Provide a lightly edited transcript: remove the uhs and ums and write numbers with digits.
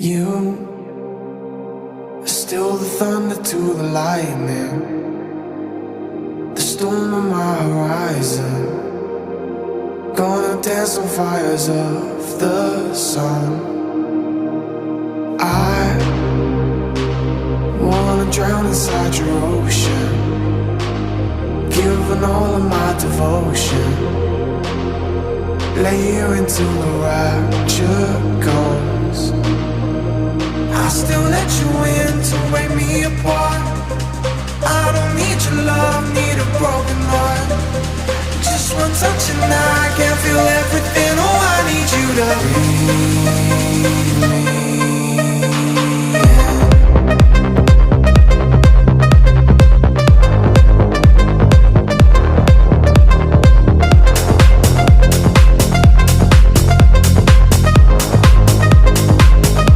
You are still the thunder to the lightning, the storm on my horizon. Gonna dance on fires of the sun. I wanna drown inside your ocean, giving all of my devotion. Lay you until the rapture comes. I still let you in to break me apart. I don't need your love, need a broken heart. Just one touch and I can feel everything. Oh, I need you to breathe.